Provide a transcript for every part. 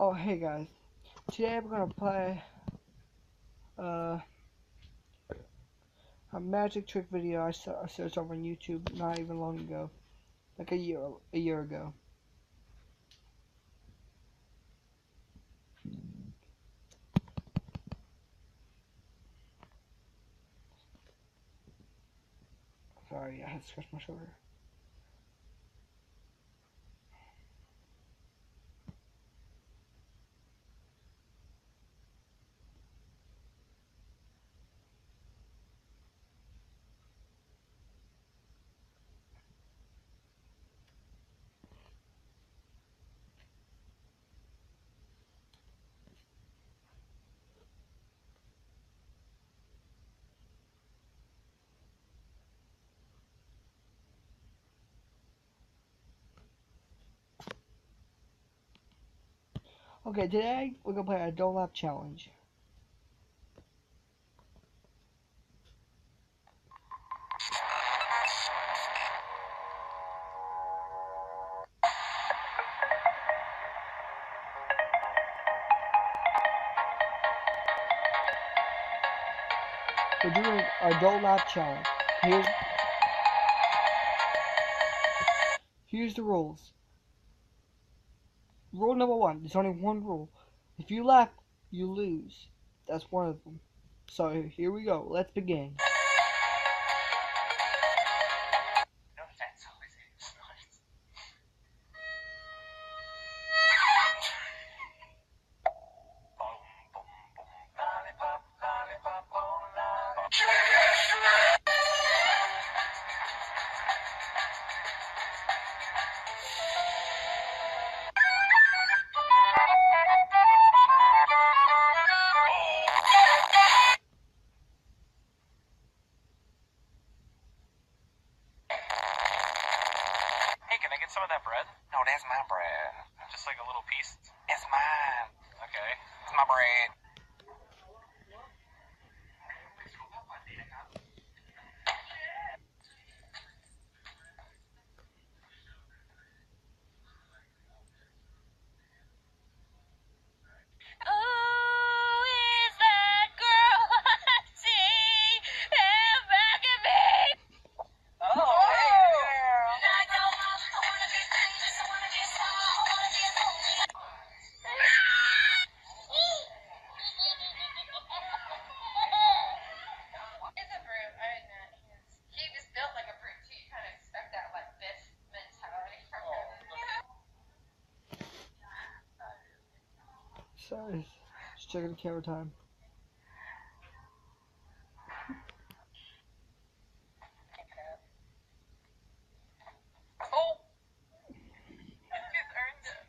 Oh, hey guys. Today we're gonna play uh, a magic trick video I searched over on YouTube not even long ago, like a year ago. Sorry, I had to scratch my shoulder. Okay, today we're gonna play a Don't Laugh challenge. We're doing a Don't Laugh challenge. Here's the rules. Rule number one. There's only one rule. If you laugh, you lose. That's one of them. So here we go. Let's begin. Hey, can I get some of that bread? No, that's my bread. Just like a little piece? It's mine. Okay. It's my bread. Who is that girl I see back at me? Oh, hey girl. He's a brute, I admit. He was built like a brute too. You kind of expect that like Biff mentality from him. Sorry, just checking the camera time. Oh! He's earned it.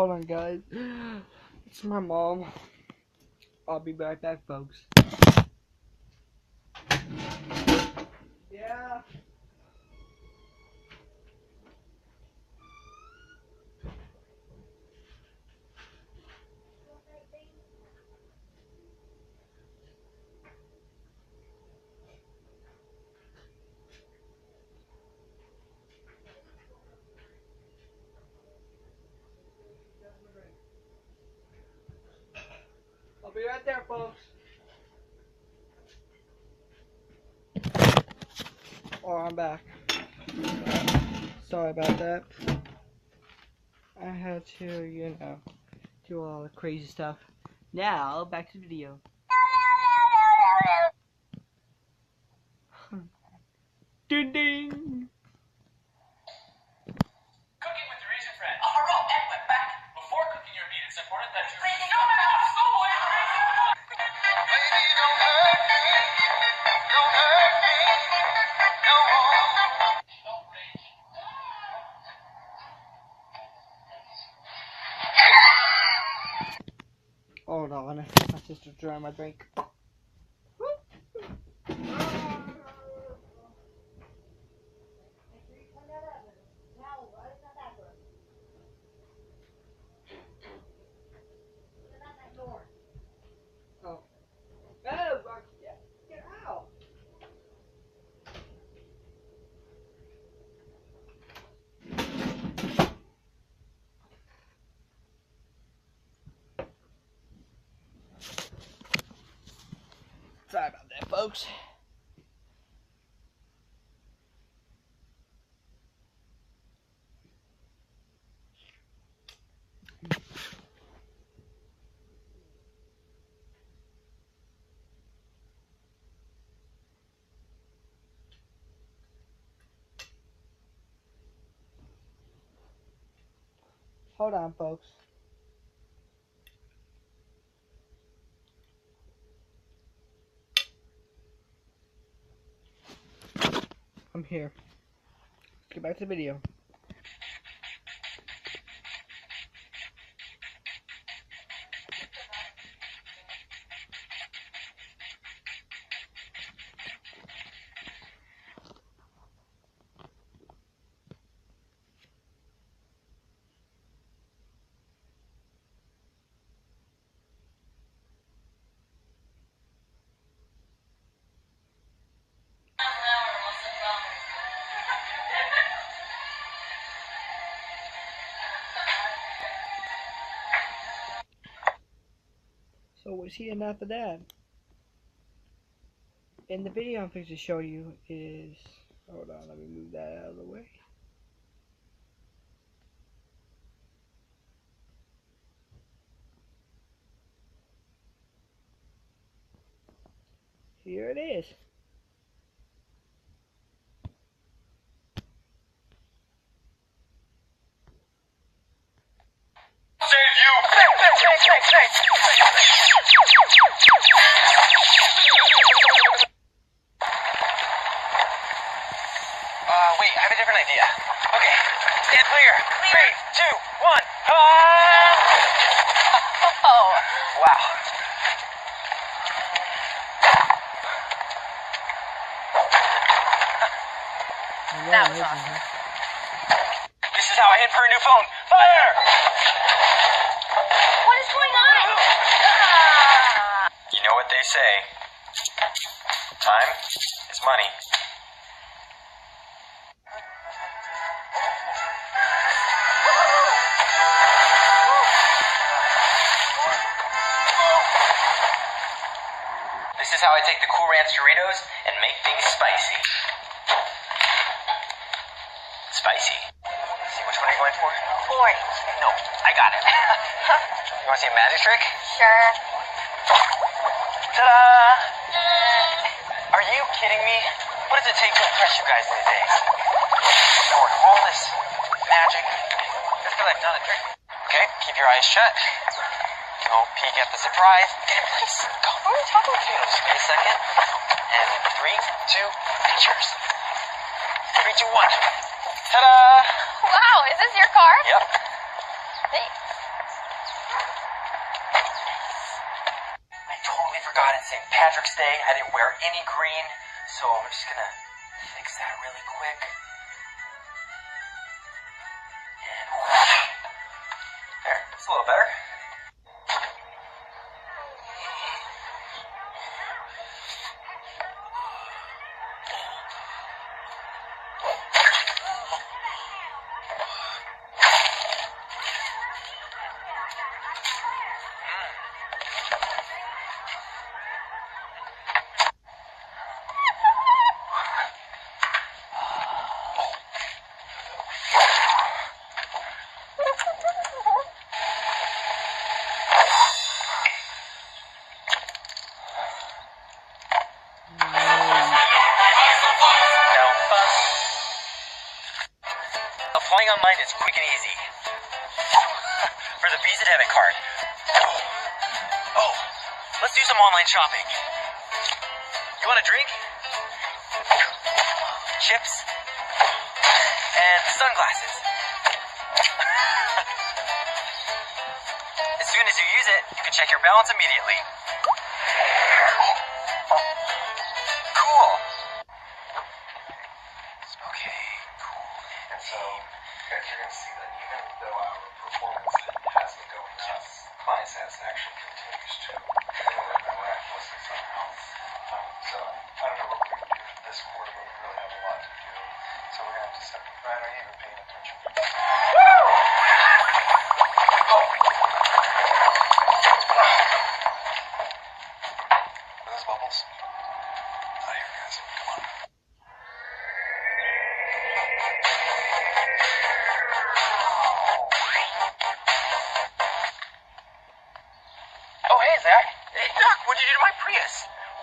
Hold on, guys. It's my mom. I'll be right back, folks. Yeah. I'll be right there, folks. Oh, I'm back. Sorry about that. I had to, do all the crazy stuff. Now, back to the video. Ding ding! Cooking with the raisin bread. And went back. Before cooking your meat, it's important that you... Shut up! Schoolboy! Baby, don't hurt me. Don't hurt me. No more. Hold on, my sister drank my drink. Oh. No, get out! Sorry about that, folks. Hold on, folks. I'm here. Let's get back to the video. So what's he and after that? In the video I'm fixing to show you is, hold on, let me move that out of the way. Here it is. Save you! Wait, I have a different idea. Okay, stand clear. 3, 2, 1. Oh, wow. That was awesome. This is how I hit for a new phone. Fire! What is going on? You know what they say. Time is money. This is how I take the Cool Ranch Doritos and make things spicy. Spicy. See, which one are you going for? Orange. No, I got it. You want to see a magic trick? Sure. Ta-da! Are you kidding me? What does it take to impress you guys these days? For all this magic, just because I've done a trick. Okay, keep your eyes shut. Go peek at the surprise. Get in place. Go. What are you talking Okay, to? just wait a second. And 3, 2, pictures. 3, 2, 1. Ta-da! Wow, is this your car? Yep. Thanks. forgot it's St. Patrick's Day. I didn't wear any green, so I'm just gonna fix that really quick. And there, it's a little better. Applying online is quick and easy. For the Visa debit card. Oh, let's do some online shopping. You want a drink? Chips? And sunglasses. As soon as you use it, you can check your balance immediately. Cool. Okay, cool. And so, guys, you're going to see that even though our performance has been going up, client satisfaction continues to improve miraculously somehow. So, I don't know what we're going to do this quarter, but we really have a lot to do. So we're going to have to step. Ryan, are you even paying attention? Woo! Oh! Are those bubbles? Out of here, guys. Come on. Oh, hey, Zach. Hey, Doc, what'd you do to my Prius?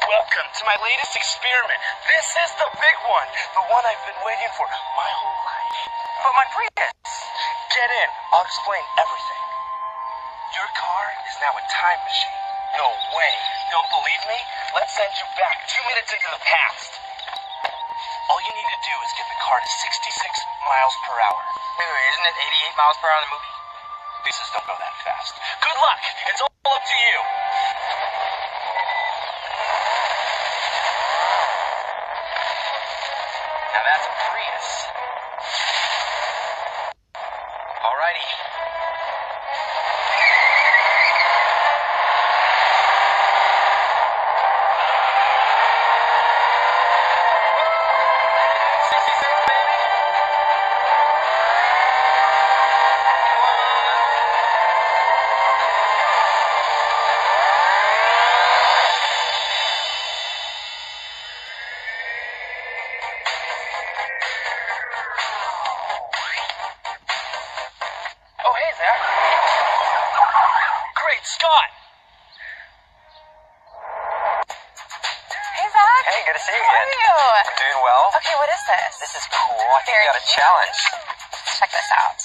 Welcome to my latest experiment. This is the big one. The one I've been waiting for my whole life. But my Prius. Get in. I'll explain everything. Your car is now a time machine. No way. Don't believe me? Let's send you back 2 minutes into the past. All you need to do is get the car to 66 miles per hour. Wait, isn't it 88 miles per hour in the movie? Pieces don't go that fast. Good luck. It's all up to you. Now that's a Prius. Alrighty. Oh, hey, Zach. Great Scott! Hey, Zach. Hey, good to see you How again. are you? I'm doing well. Okay, what is this? This is cool. I think we Very got a cute. challenge. Check this out.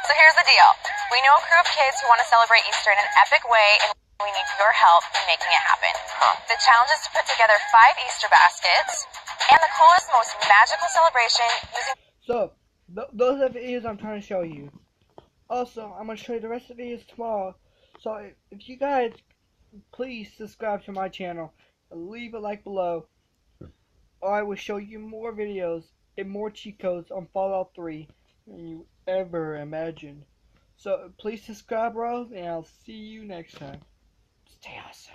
So here's the deal. We know a crew of kids who want to celebrate Easter in an epic way, and we need your help in making it happen. The challenge is to put together 5 Easter baskets and the coolest, most magical celebration using... So, those are the videos I'm trying to show you. Also, I'm going to show you the rest of the videos tomorrow. So, if you guys, please subscribe to my channel and leave a like below, or I will show you more videos and more cheat codes on Fallout 3 than you ever imagined. So, please subscribe, bros, and I'll see you next time. Stay awesome.